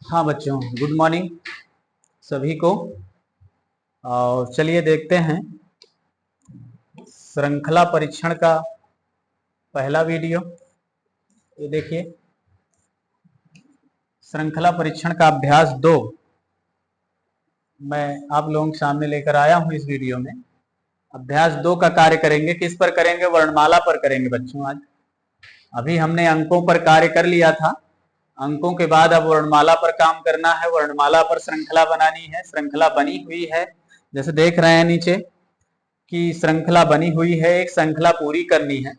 हाँ बच्चों, good morning सभी को। और चलिए देखते हैं श्रृंखला परीक्षण का पहला वीडियो। ये देखिए, श्रृंखला परीक्षण का अभ्यास 2 मैं आप लोगों के सामने लेकर आया हूं। इस वीडियो में अभ्यास 2 का कार्य करेंगे। किस पर करेंगे? वर्णमाला पर करेंगे बच्चों। आज अभी हमने अंकों पर कार्य कर लिया था। अंकों के बाद अब वर्णमाला पर काम करना है। वर्णमाला पर श्रृंखला बनानी है। श्रृंखला बनी हुई है, जैसे देख रहे हैं नीचे की श्रृंखला बनी हुई है। एक श्रृंखला पूरी करनी है,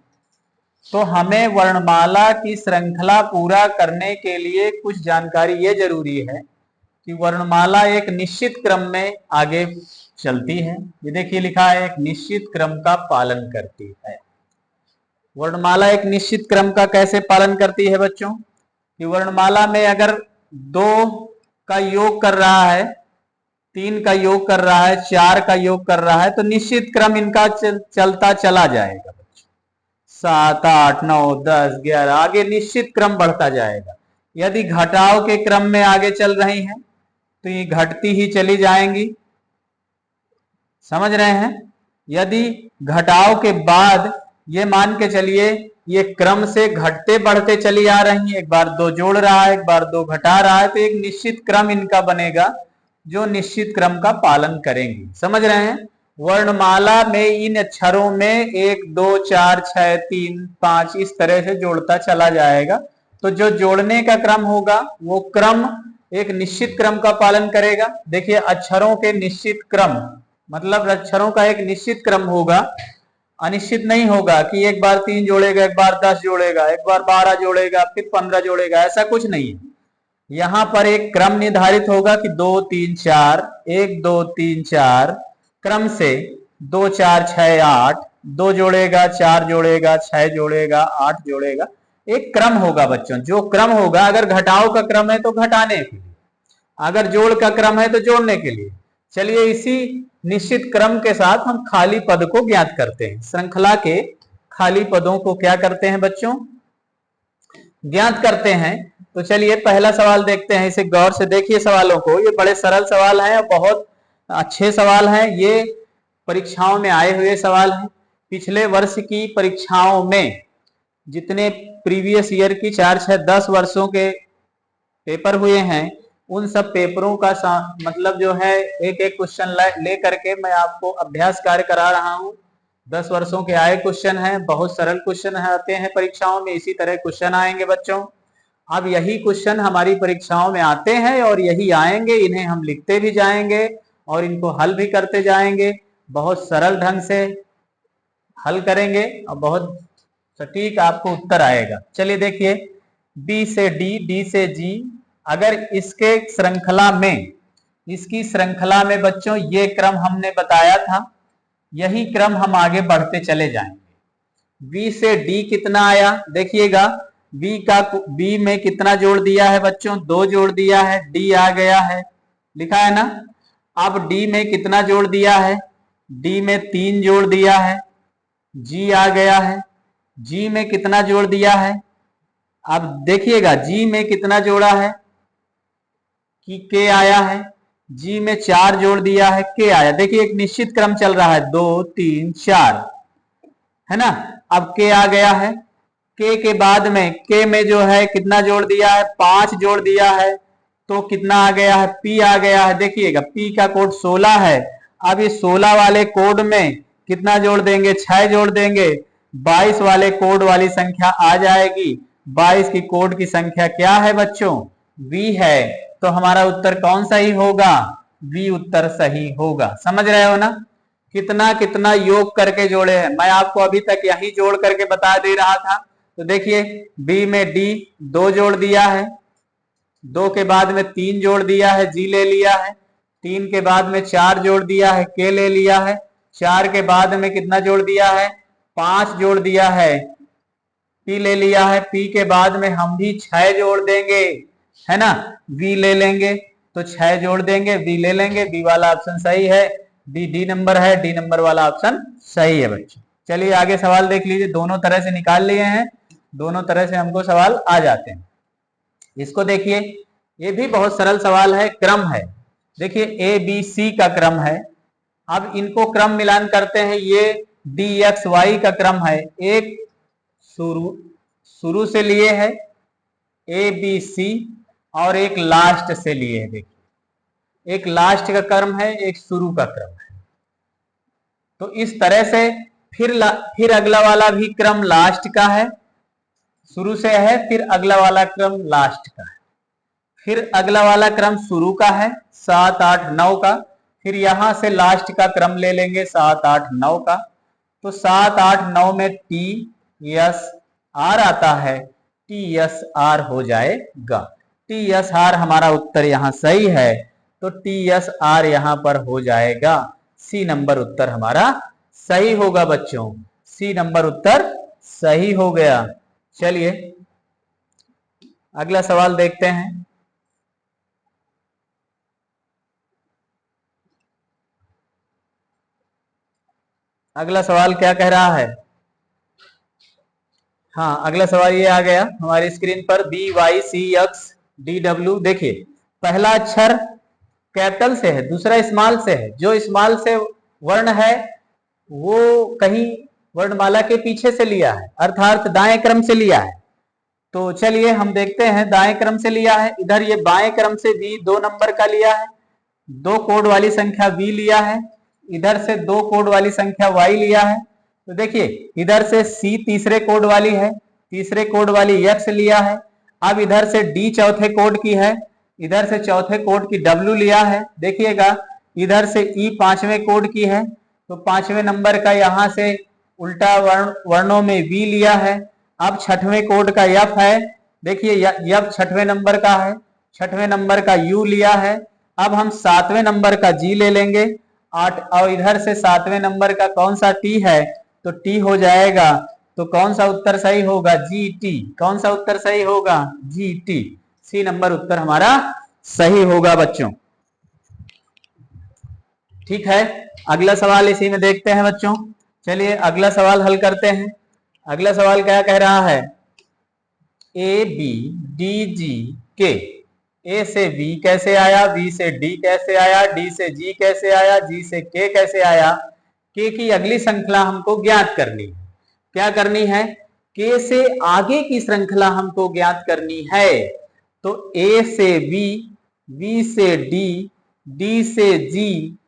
तो हमें वर्णमाला की श्रृंखला पूरा करने के लिए कुछ जानकारी ये जरूरी है कि वर्णमाला एक निश्चित क्रम में आगे चलती है। ये देखिए लिखा है, एक निश्चित क्रम का पालन करती है। वर्णमाला एक निश्चित क्रम का कैसे पालन करती है बच्चों? कि वर्णमाला में अगर 2 का योग कर रहा है, 3 का योग कर रहा है, 4 का योग कर रहा है, तो निश्चित क्रम इनका चलता चला जाएगा बच्चों। 7, 8, 9, 10, 11 आगे निश्चित क्रम बढ़ता जाएगा। यदि घटाव के क्रम में आगे चल रही हैं तो ये घटती ही चली जाएंगी। समझ रहे हैं? यदि घटाव के बाद ये मान के चलिए ये क्रम से घटते बढ़ते चली आ रही है, एक बार 2 जोड़ रहा है, एक बार 2 घटा रहा है, तो एक निश्चित क्रम इनका बनेगा जो निश्चित क्रम का पालन करेंगी। समझ रहे हैं? वर्णमाला में इन अक्षरों में 1, 2, 4, 6, 3, 5 इस तरह से जोड़ता चला जाएगा। तो जो जोड़ने का क्रम होगा वो क्रम एक निश्चित क्रम का पालन करेगा। देखिए, अक्षरों के निश्चित क्रम मतलब अक्षरों का एक निश्चित क्रम होगा, अनिश्चित नहीं होगा कि एक बार 3 जोड़ेगा, एक बार 10 जोड़ेगा, एक बार 12 जोड़ेगा, फिर 15 जोड़ेगा, ऐसा कुछ नहीं है। यहां पर एक क्रम निर्धारित होगा कि 2, 3, 4, 1, 2, 3, 4 क्रम से 2, 4, 6, 8 2 जोड़ेगा, 4 जोड़ेगा, 6 जोड़ेगा, 8 जोड़ेगा। एक क्रम होगा बच्चों। जो क्रम होगा, अगर घटाव का क्रम है तो घटाने के लिए, अगर जोड़ का क्रम है तो जोड़ने के लिए। चलिए, इसी निश्चित क्रम के साथ हम खाली पद को ज्ञात करते हैं। श्रृंखला के खाली पदों को क्या करते हैं बच्चों? ज्ञात करते हैं। तो चलिए पहला सवाल देखते हैं। इसे गौर से देखिए सवालों को। ये बड़े सरल सवाल हैं और बहुत अच्छे सवाल हैं। ये परीक्षाओं में आए हुए सवाल हैं। पिछले वर्ष की परीक्षाओं में जितने प्रीवियस ईयर की 4, 6, 10 वर्षों के पेपर हुए हैं, उन सब पेपरों का मतलब जो है एक एक क्वेश्चन ले करके मैं आपको अभ्यास कार्य करा रहा हूं। 10 वर्षों के आए क्वेश्चन हैं, बहुत सरल क्वेश्चन आते हैं परीक्षाओं में। इसी तरह क्वेश्चन आएंगे बच्चों। अब यही क्वेश्चन हमारी परीक्षाओं में आते हैं और यही आएंगे। इन्हें हम लिखते भी जाएंगे और इनको हल भी करते जाएंगे। बहुत सरल ढंग से हल करेंगे और बहुत सटीक आपको उत्तर आएगा। चलिए देखिए, बी से डी, डी से जी, अगर इसके श्रृंखला में, इसकी श्रृंखला में बच्चों ये क्रम हमने बताया था, यही क्रम हम आगे बढ़ते चले जाएंगे। बी से डी कितना आया? देखिएगा, बी में कितना जोड़ दिया है बच्चों? 2 जोड़ दिया है, डी आ गया है, लिखा है ना। अब डी में कितना जोड़ दिया है? डी में 3 जोड़ दिया है, जी आ गया है। जी में कितना जोड़ दिया है? अब देखिएगा, जी में कितना जोड़ा है कि के आया है। जी में 4 जोड़ दिया है, के आया। देखिए एक निश्चित क्रम चल रहा है, 2, 3, 4, है ना। अब के आ गया है। के बाद में, के में जो है कितना जोड़ दिया है? 5 जोड़ दिया है, तो कितना आ गया है? पी आ गया है। देखिएगा, पी का कोड 16 है। अब इस 16 वाले कोड में कितना जोड़ देंगे? 6 जोड़ देंगे। 22 वाले कोड वाली संख्या आ जाएगी। 22 की कोड की संख्या क्या है बच्चों? वी है। तो हमारा उत्तर कौन सही होगा? वी उत्तर सही होगा। समझ रहे हो ना? कितना कितना योग करके जोड़े हैं। मैं आपको अभी तक यही जोड़ करके बता दे रहा था। तो देखिए, बी में डी 2 जोड़ दिया है, 2 के बाद में 3 जोड़ दिया है, जी ले लिया है। 3 के बाद में 4 जोड़ दिया है, के ले लिया है। 4 के बाद में कितना जोड़ दिया है? 5 जोड़ दिया है, पी ले लिया है। पी के बाद में हम भी 6 जोड़ देंगे, है ना। वी ले लेंगे तो 6 जोड़ देंगे, वी ले लेंगे। बी वाला ऑप्शन सही है। बी डी नंबर है, डी नंबर वाला ऑप्शन सही है बच्चों। चलिए आगे सवाल देख लीजिए। दोनों तरह से निकाल लिए हैं, दोनों तरह से हमको सवाल आ जाते हैं। इसको देखिए, ये भी बहुत सरल सवाल है, क्रम है। देखिए ए बी सी का क्रम है, अब इनको क्रम मिलान करते हैं। ये डी एक्स वाई का क्रम है, एक शुरू से लिए है ए बी सी और एक लास्ट से लिए है। देखिए एक लास्ट का क्रम है, एक शुरू का क्रम है। तो इस तरह से फिर अगला वाला भी क्रम लास्ट का है, शुरू से है, फिर अगला वाला क्रम लास्ट का है, फिर अगला वाला क्रम शुरू का है 7 8 9 का, फिर यहां से लास्ट का क्रम ले लेंगे 7 8 9 का। तो 7 8 9 में टी एस आर आता है, टी एस आर हो जाएगा। टी एस आर हमारा उत्तर यहां सही है, तो टी एस आर यहां पर हो जाएगा। सी नंबर उत्तर हमारा सही होगा बच्चों, सी नंबर उत्तर सही हो गया। चलिए अगला सवाल देखते हैं। अगला सवाल क्या कह रहा है? हाँ, अगला सवाल ये आ गया हमारी स्क्रीन पर, B Y C X D W. देखिए पहला अक्षर कैपिटल से है, दूसरा स्मॉल से है। जो स्मॉल से वर्ण है वो कहीं वर्णमाला के पीछे से लिया है, अर्थात दाएं क्रम से लिया है। तो चलिए हम देखते हैं, दाएं क्रम से लिया है। इधर ये बाएं क्रम से भी 2 नंबर का लिया है, 2 कोड वाली संख्या v लिया है, इधर से 2 कोड वाली संख्या y लिया है। तो देखिए इधर से c तीसरे कोड वाली है, तीसरे कोड वाली x लिया है। अब इधर से d चौथे कोड की है, इधर से चौथे कोड की w लिया है। देखिएगा इधर से e 5वें कोड की है, तो 5वें नंबर का यहां से उल्टा वर्णों में v लिया है। अब 6वें कोड का f है, देखिए f 6वें नंबर का है, 6वें नंबर का u लिया है। अब हम 7वें नंबर का g ले लेंगे 8, और इधर से 7वें नंबर का कौन सा t है, तो t हो जाएगा। तो कौन सा उत्तर सही होगा? G T. कौन सा उत्तर सही होगा? G T. सी नंबर उत्तर हमारा सही होगा बच्चों। ठीक है, अगला सवाल इसी में देखते हैं बच्चों। चलिए अगला सवाल हल करते हैं। अगला सवाल क्या कह रहा है? ए बी डी जी के, ए से बी कैसे आया, बी से डी कैसे आया, डी से जी कैसे आया, जी से के कैसे आया। के की अगली श्रृंखला हमको ज्ञात करनी है। क्या करनी है? के से आगे की श्रृंखला हमको ज्ञात करनी है। तो ए से बी, बी से डी, डी से जी,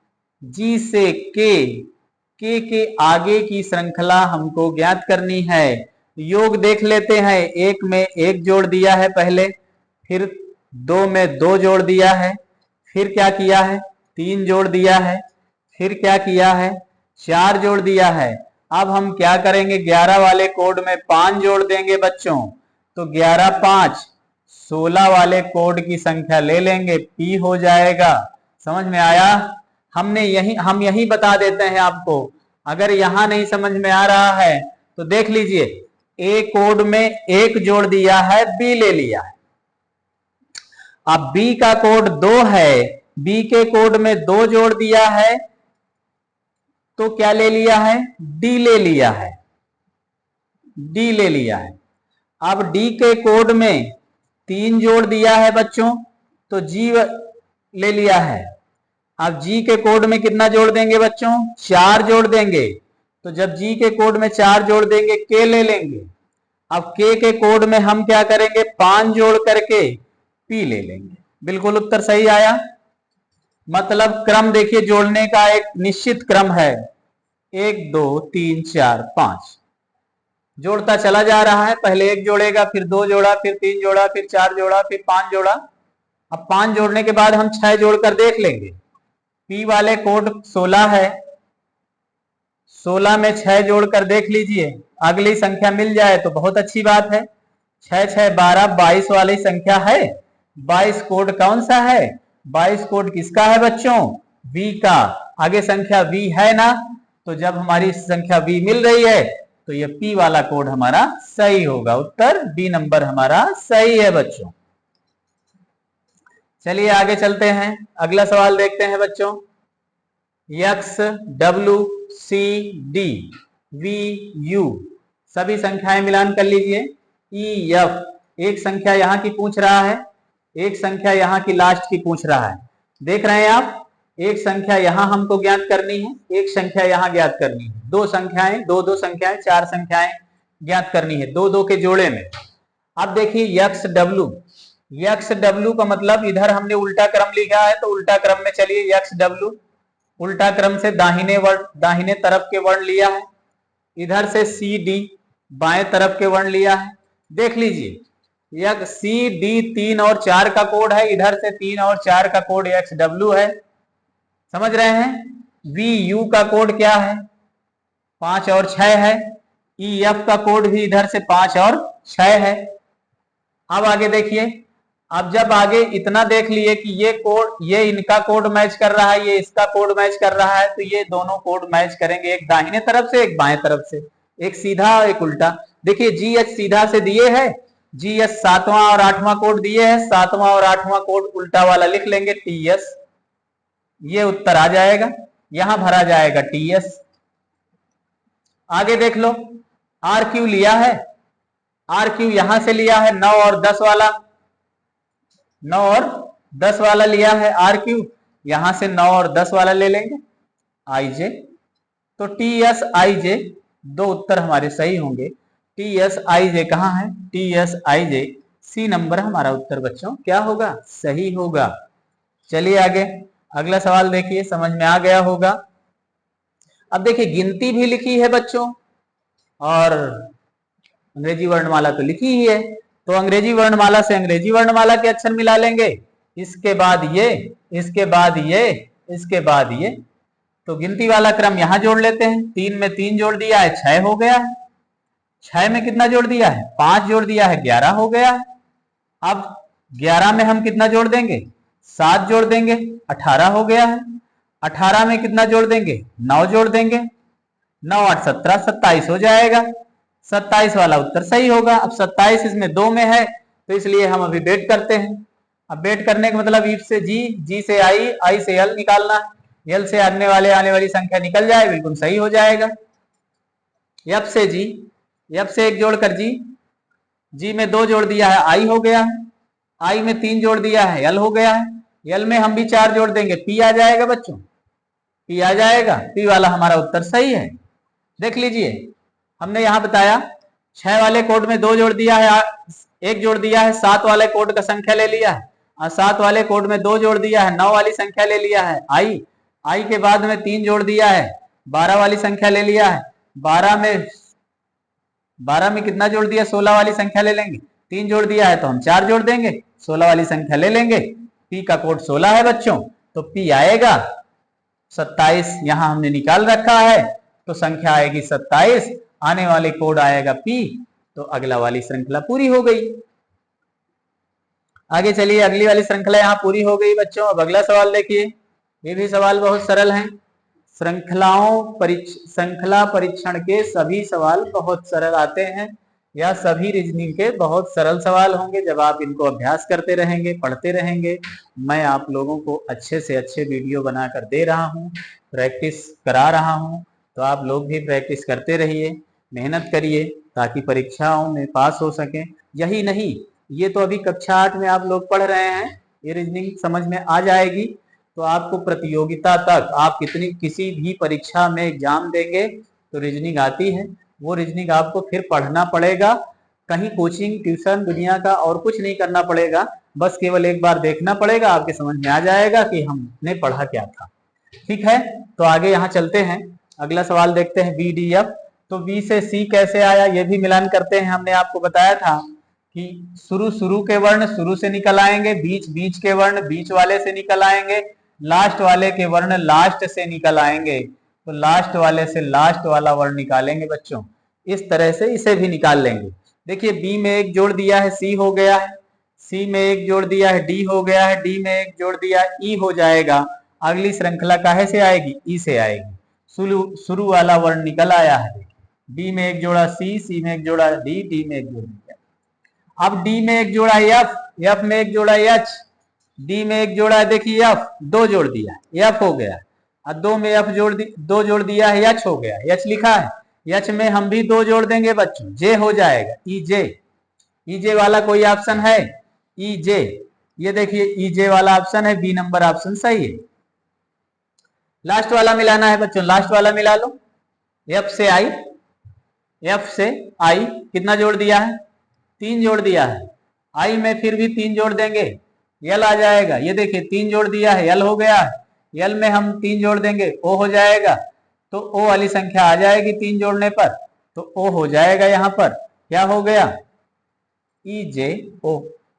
जी से के आगे की श्रृंखला हमको ज्ञात करनी है। योग देख लेते हैं। एक में एक जोड़ दिया है पहले, फिर 2 में 2 जोड़ दिया है, फिर क्या किया है? 3 जोड़ दिया है, फिर क्या किया है? 4 जोड़ दिया है। अब हम क्या करेंगे? 11 वाले कोड में 5 जोड़ देंगे बच्चों। तो 11 5 16 वाले कोड की संख्या ले लेंगे, पी हो जाएगा। समझ में आया? हम यही बता देते हैं आपको। अगर यहां नहीं समझ में आ रहा है तो देख लीजिए, ए कोड में 1 जोड़ दिया है, बी ले लिया है। अब बी का कोड 2 है, बी के कोड में 2 जोड़ दिया है, तो क्या ले लिया है? डी ले लिया है, डी ले लिया है। अब डी के कोड में 3 जोड़ दिया है बच्चों, तो जी ले लिया है। अब जी के कोड में कितना जोड़ देंगे बच्चों? 4 जोड़ देंगे। तो जब जी के कोड में 4 जोड़ देंगे, के ले लेंगे। अब के कोड में हम क्या करेंगे? 5 जोड़ करके पी ले लेंगे। बिल्कुल उत्तर सही आया। मतलब क्रम देखिए, जोड़ने का एक निश्चित क्रम है, 1 2 3 4 5 जोड़ता चला जा रहा है। पहले 1 जोड़ेगा, फिर 2 जोड़ा, फिर 3 जोड़ा, फिर 4 जोड़ा, फिर 5 जोड़ा। अब 5 जोड़ने के बाद हम 6 जोड़कर देख लेंगे। पी वाले कोड 16 है, 16 में 6 जोड़कर देख लीजिए, अगली संख्या मिल जाए तो बहुत अच्छी बात है। 6 6 12 22 वाली संख्या है। 22 कोड कौन सा है? 22 कोड किसका है बच्चों? v का। आगे संख्या v है ना, तो जब हमारी संख्या v मिल रही है तो ये p वाला कोड हमारा सही होगा। उत्तर बी नंबर हमारा सही है बच्चों। चलिए आगे चलते हैं, अगला सवाल देखते हैं बच्चों। X W C D V U सभी संख्याएं मिलान कर लीजिए। ई एफ एक संख्या यहां की पूछ रहा है, एक संख्या यहाँ की लास्ट की पूछ रहा है, देख रहे हैं आप, एक संख्या यहाँ हमको ज्ञात करनी है, एक संख्या यहाँ ज्ञात करनी है, दो संख्याएं, दो संख्याएं, चार संख्याएं ज्ञात करनी है, दो दो के जोड़े में। अब देखिए यक्स डब्लू का मतलब इधर हमने उल्टा क्रम लिखा है, तो उल्टा क्रम में चलिए यक्स डब्लू, उल्टा क्रम से दाहिने तरफ के वर्ण लिया है, इधर से सी डी बाएं तरफ के वर्ण लिया है। देख लीजिए यक सी डी 3 और 4 का कोड है, इधर से 3 और 4 का कोड एक्स डब्ल्यू है, समझ रहे हैं। वी यू का कोड क्या है, 5 और 6 है। ई एफ का कोड भी इधर से 5 और 6 है। अब आगे देखिए, अब जब आगे इतना देख लिए कि ये कोड, ये इनका कोड मैच कर रहा है, ये इसका कोड मैच कर रहा है, तो ये दोनों कोड मैच करेंगे, एक दाहिने तरफ से एक बाएं तरफ से, एक सीधा और एक उल्टा। देखिए जी एच सीधा से दिए है, जी एस 7वां और 8वां कोड दिए है, 7वां और 8वां कोड उल्टा वाला लिख लेंगे टी एस, ये उत्तर आ जाएगा, यहां भरा जाएगा टी एस। आगे देख लो, आर क्यू लिया है, आर क्यू यहां से लिया है 9 और 10 वाला, 9 और 10 वाला लिया है आर क्यू, यहां से 9 और 10 वाला ले लेंगे आई जे, तो टी एस आई जे, दो उत्तर हमारे सही होंगे। टी एस आई जे कहां है, T S I J C number हमारा उत्तर बच्चों क्या होगा, सही होगा। चलिए आगे अगला सवाल देखिए, समझ में आ गया होगा। अब देखिए गिनती भी लिखी है बच्चों और अंग्रेजी वर्णमाला तो लिखी ही है, तो अंग्रेजी वर्णमाला से अंग्रेजी वर्णमाला के अक्षर मिला लेंगे, इसके बाद ये, इसके बाद ये, इसके बाद ये, तो गिनती वाला क्रम यहां जोड़ लेते हैं। 3 में 3 जोड़ दिया है 6 हो गया है, 6 में कितना जोड़ दिया है 5 जोड़ दिया है 11 हो गया है। अब 11 में हम कितना जोड़ देंगे 7 जोड़ देंगे 18 हो गया है। 18 में कितना जोड़ देंगे 9 जोड़ देंगे, 9 8 17 27 हो जाएगा, 27 वाला उत्तर सही होगा। अब 27 इसमें 2 में है, तो इसलिए हम अभी वेट करते हैं। अब वेट करने का मतलब ईफ से जी, जी से आई, आई से एल निकालना है, एल से आने वाली संख्या निकल जाए, बिल्कुल सही हो जाएगा। एफ से जी, एफ से 1 जोड़कर जी, जी में 2 जोड़ दिया है आई हो गया है, आई में 3 जोड़ दिया है एल हो गया है, एल में हम भी 4 जोड़ देंगे पी आ जाएगा बच्चों, पी आ जाएगा, पी वाला हमारा उत्तर सही है। देख लीजिए हमने यहां बताया 6 वाले कोड में 2 जोड़ दिया है, 1 जोड़ दिया है, 7 वाले कोड का संख्या ले लिया है, और 7 वाले कोड में 2 जोड़ दिया है, 9 वाली संख्या ले लिया है आई, आई के बाद में 3 जोड़ दिया है 12 वाली संख्या ले लिया है, 12 में कितना जोड़ दिया 16 वाली संख्या ले लेंगे, 3 जोड़ दिया है तो हम 4 जोड़ देंगे 16 वाली संख्या ले लेंगे, पी का कोड 16 है बच्चों, तो पी आएगा 27, यहां हमने निकाल रखा है, तो संख्या आएगी 27, आने वाले कोड आएगा पी, तो अगला वाली श्रृंखला पूरी हो गई। आगे चलिए अगली वाली श्रृंखला यहां पूरी हो गई बच्चों। अब अगला सवाल देखिए, ये भी सवाल बहुत सरल है। श्रृंखला परीक्षण के सभी सवाल बहुत सरल आते हैं, या सभी रीजनिंग के बहुत सरल सवाल होंगे जब आप इनको अभ्यास करते रहेंगे, पढ़ते रहेंगे। मैं आप लोगों को अच्छे से अच्छे वीडियो बनाकर दे रहा हूं, प्रैक्टिस करा रहा हूं, तो आप लोग भी प्रैक्टिस करते रहिए, मेहनत करिए ताकि परीक्षाओं में पास हो सके। यही नहीं, ये तो अभी कक्षा 8 में आप लोग पढ़ रहे हैं, ये रीजनिंग समझ में आ जाएगी, तो आपको प्रतियोगिता तक आप किसी भी परीक्षा में एग्जाम देंगे तो रीजनिंग आती है, वो रीजनिंग आपको फिर पढ़ना पड़ेगा, कहीं कोचिंग ट्यूशन दुनिया का और कुछ नहीं करना पड़ेगा, बस केवल एक बार देखना पड़ेगा, आपके समझ में आ जाएगा कि हमने पढ़ा क्या था। ठीक है, तो आगे यहाँ चलते हैं, अगला सवाल देखते हैं बी डी एफ। तो बी से सी कैसे आया ये भी मिलान करते हैं। हमने आपको बताया था कि शुरू के वर्ण शुरू से निकल आएंगे, बीच के वर्ण बीच वाले से निकल आएंगे, लास्ट वाले के वर्ण लास्ट से निकल आएंगे, तो लास्ट वाले से लास्ट वाला वर्ण निकालेंगे बच्चों, इस तरह से इसे भी निकाल लेंगे। देखिए बी में 1 जोड़ दिया है सी हो गया है, सी में 1 जोड़ दिया है डी हो गया है, डी में 1 जोड़ दिया है ई हो जाएगा। अगली श्रृंखला काहे से आएगी, ई से आएगी, शुरू वाला वर्ण निकल आया है। बी में 1 जोड़ा सी में 1 जोड़ा डी में 1 जोड़ दिया। अब डी में 1 जोड़ा एफ में 1 जोड़ा एच, डी में 1 जोड़ा है, देखिए एफ 2 जोड़ दिया एफ हो गया, और 2 में एफ 2 जोड़ दिया है एच हो गया, एच लिखा है, एच में हम भी 2 जोड़ देंगे बच्चों, जे हो जाएगा ई जे वाला कोई ऑप्शन है, ई जे ये देखिए EJ वाला ऑप्शन है, बी नंबर ऑप्शन सही है। लास्ट वाला मिलाना है बच्चों, लास्ट वाला मिला लो। F से I, F से I कितना जोड़ दिया है? 3 जोड़ दिया है। I में फिर भी 3 जोड़ देंगे, L आ जाएगा। ये देखिए 3 जोड़ दिया है, L हो गया है। L में हम 3 जोड़ देंगे, O हो जाएगा। तो O वाली संख्या आ जाएगी 3 जोड़ने पर, तो O हो जाएगा। यहाँ पर क्या हो गया? EJO,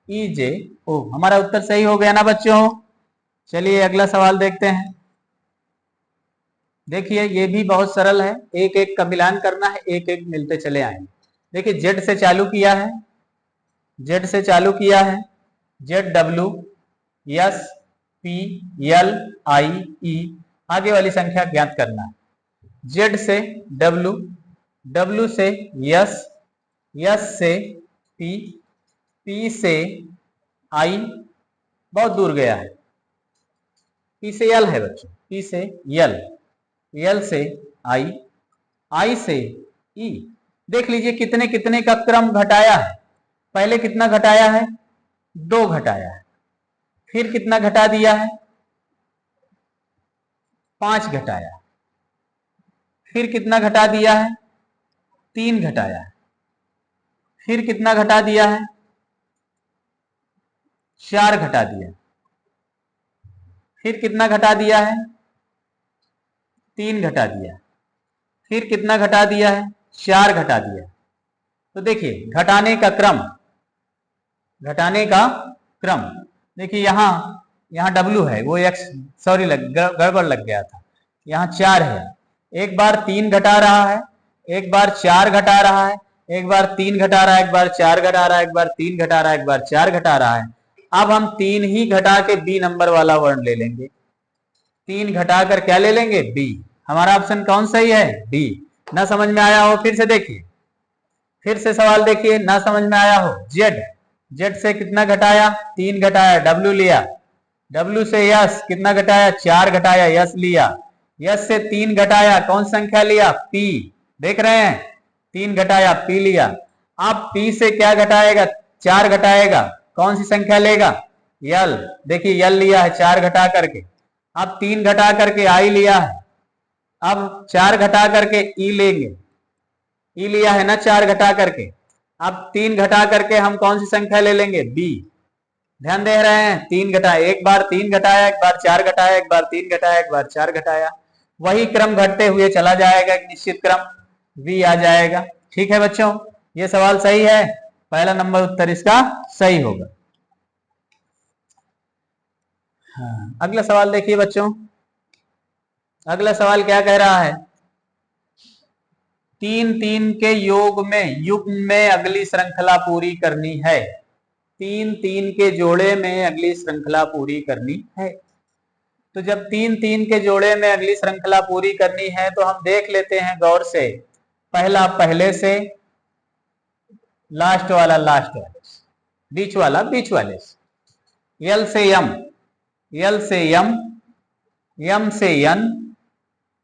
EJO हमारा उत्तर सही हो गया ना बच्चों। चलिए अगला सवाल देखते हैं। देखिए ये भी बहुत सरल है, एक एक का मिलान करना है, एक एक मिलते चले आएंगे। देखिए जेड से चालू किया है, जेड से चालू किया है, ZW S P L I E, आगे वाली संख्या ज्ञात करना है। जेड से W, W से S, S से P, P से I, बहुत दूर गया है, P से L है बच्चों, P से L, L से I, I से E। देख लीजिए कितने कितने का क्रम घटाया है। पहले कितना घटाया है? 2 घटाया है। फिर कितना घटा दिया है? 5 घटाया। फिर कितना घटा दिया है? 3 घटाया। फिर कितना घटा दिया है? 4 घटा दिया। फिर कितना घटा दिया है? 3 घटा दिया। फिर कितना घटा दिया है? 4 घटा दिया। तो देखिए घटाने का क्रम, घटाने का क्रम देखिए यहाँ W है, वो X, सॉरी गड़बड़ लग गया था। यहाँ 4 है, एक बार 3 घटा रहा है, एक बार 4 घटा रहा है, एक बार 3 घटा रहा है, एक बार 4 घटा रहा है, एक बार 3 घटा रहा है, एक बार 4 घटा रहा है। अब हम 3 ही घटा के B नंबर वाला वर्ण ले लेंगे। 3 घटा कर क्या ले लेंगे? B। हमारा ऑप्शन कौन सही है? B। ना समझ में आया हो फिर से देखिए, फिर से सवाल देखिए, ना समझ में आया हो। जेड, जेड से कितना घटाया? 3 घटाया, W लिया। W से यस कितना घटाया? 4 घटाया, यस लिया। यस से 3 घटाया, कौन संख्या लिया? P। देख रहे हैं, 3 घटाया, P लिया। अब P से क्या घटाएगा? 4 घटाएगा, कौन सी संख्या लेगा? L। देखिए L लिया है 4 घटा करके। अब 3 घटा करके I लिया है, अब 4 घटा करके E लेंगे, E लिया है ना 4 घटा करके। अब 3 घटा करके हम कौन सी संख्या ले लेंगे? B। ध्यान दे रहे हैं, 3 घटाया, एक बार 3 घटाया, एक बार 4 घटाया, एक बार 3 घटाया, एक बार 4 घटाया। वही क्रम घटते हुए चला जाएगा, एक निश्चित क्रम V आ जाएगा। ठीक है बच्चों, ये सवाल सही है, पहला नंबर उत्तर इसका सही होगा। हाँ, अगला सवाल देखिए बच्चों। अगला सवाल क्या कह रहा है? 3 3 के युग्म में अगली श्रृंखला पूरी करनी है। 3 3 के जोड़े में अगली श्रृंखला पूरी करनी है। तो जब 3 3 के जोड़े में अगली श्रृंखला पूरी करनी है तो हम देख लेते हैं गौर से। पहला पहले से, लास्ट वाला लास्ट वाले से, बीच वाला बीच वाले से। L से M, L से M, M से N,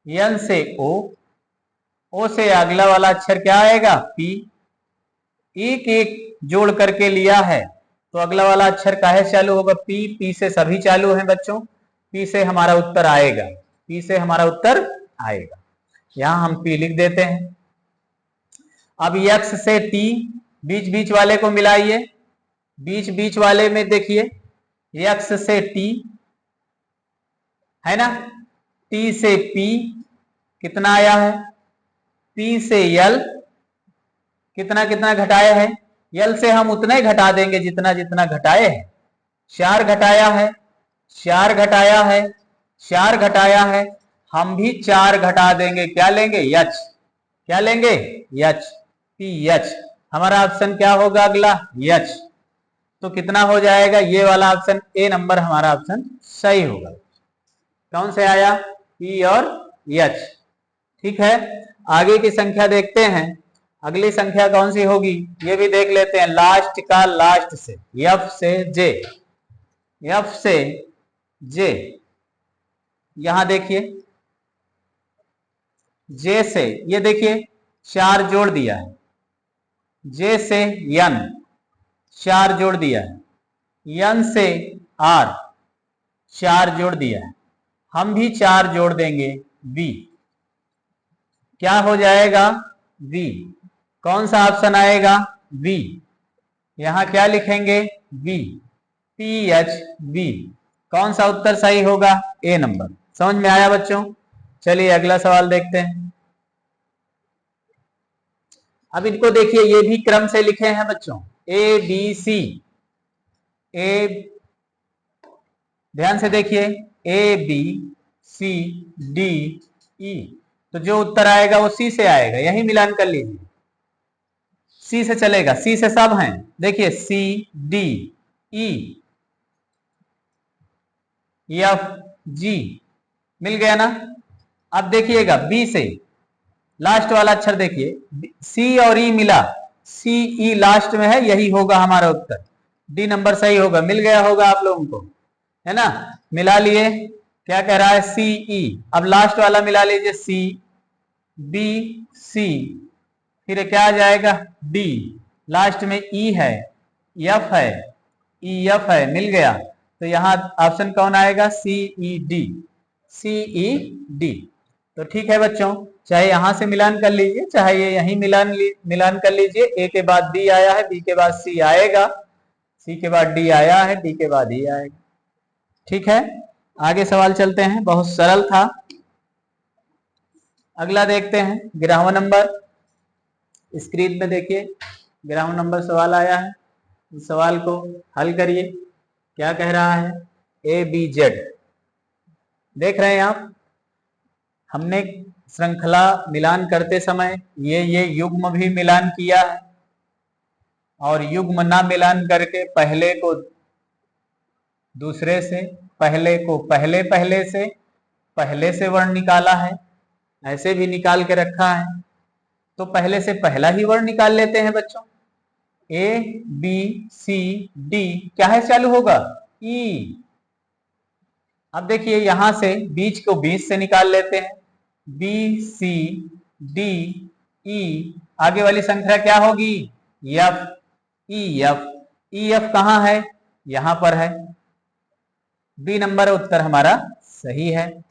N से O, O से अगला वाला अक्षर क्या आएगा? P। एक एक जोड़ करके लिया है तो अगला वाला अक्षर काहे चालू होगा? P। P से सभी चालू हैं बच्चों, P से हमारा उत्तर आएगा, P से हमारा उत्तर आएगा। यहां हम P लिख देते हैं। अब X से T, बीच बीच वाले को मिलाइए। बीच बीच वाले में देखिए X से T है ना, T से P कितना आया है? P से L कितना कितना घटाया है? L से हम उतना ही घटा देंगे जितना जितना घटाए हैं। 4 घटाया है, 4 घटाया है, 4 घटाया है, हम भी 4 घटा देंगे। क्या लेंगे? H। क्या लेंगे? H, PH। हमारा ऑप्शन क्या होगा अगला? H। तो कितना हो जाएगा? ये वाला ऑप्शन ए नंबर हमारा ऑप्शन सही होगा। कौन से आया? P और H। ठीक है, आगे की संख्या देखते हैं। अगली संख्या कौन सी होगी ये भी देख लेते हैं। लास्ट का लास्ट से, F से J, F से J। यहां देखिए J से, ये देखिए 4 जोड़ दिया है। J से N 4 जोड़ दिया है। n से r 4 जोड़ दिया है, हम भी 4 जोड़ देंगे v, क्या हो जाएगा v, कौन सा ऑप्शन आएगा v, यहां क्या लिखेंगे v, PHV, कौन सा उत्तर सही होगा ए नंबर। समझ में आया बच्चों? चलिए अगला सवाल देखते हैं। अब इनको देखिए, ये भी क्रम से लिखे हैं बच्चों, ए बी सी, ए, ध्यान से देखिए, A B C D E, तो जो उत्तर आएगा वो सी से आएगा, यही मिलान कर लीजिए, सी से चलेगा, सी से सब हैं, देखिए C D E F G, मिल गया ना। अब देखिएगा बी से, लास्ट वाला अक्षर देखिए, सी और ई मिला, सी ई लास्ट में है, यही होगा हमारा उत्तर, डी नंबर सही होगा। मिल गया होगा आप लोगों को, है ना, मिला लिए। क्या कह रहा है सी ई, अब लास्ट वाला मिला लीजिए, सी बी सी, फिर क्या आ जाएगा डी, लास्ट में ई है, एफ है, ई एफ है, मिल गया। तो यहाँ ऑप्शन कौन आएगा सी ई डी, सी ई डी। तो ठीक है बच्चों, चाहे यहां से मिलान कर लीजिए, चाहे ये यहीं मिलान कर लीजिए, ए के बाद बी आया है, बी के बाद सी आएगा, सी के बाद डी आया है, डी के बाद ई आएगा। ठीक है, आगे सवाल चलते हैं, बहुत सरल था। अगला देखते हैं, 11वां नंबर, स्क्रीन में देखिए 11वां नंबर सवाल आया है, इस सवाल को हल करिए। क्या कह रहा है, ए बी जेड, देख रहे हैं आप, हमने श्रृंखला मिलान करते समय ये युग्म भी मिलान किया है, और युग्म ना मिलान करके पहले को दूसरे से, पहले को पहले से वर्ण निकाला है, ऐसे भी निकाल के रखा है। तो पहले से पहला ही वर्ण निकाल लेते हैं बच्चों, ए बी सी डी क्या है चालू होगा ई। अब देखिए यहां से बीच को 20 से निकाल लेते हैं, बी सी डी ई, आगे वाली संख्या क्या होगी F, E F, E F कहां है, यहां पर है, बी नंबर उत्तर हमारा सही है।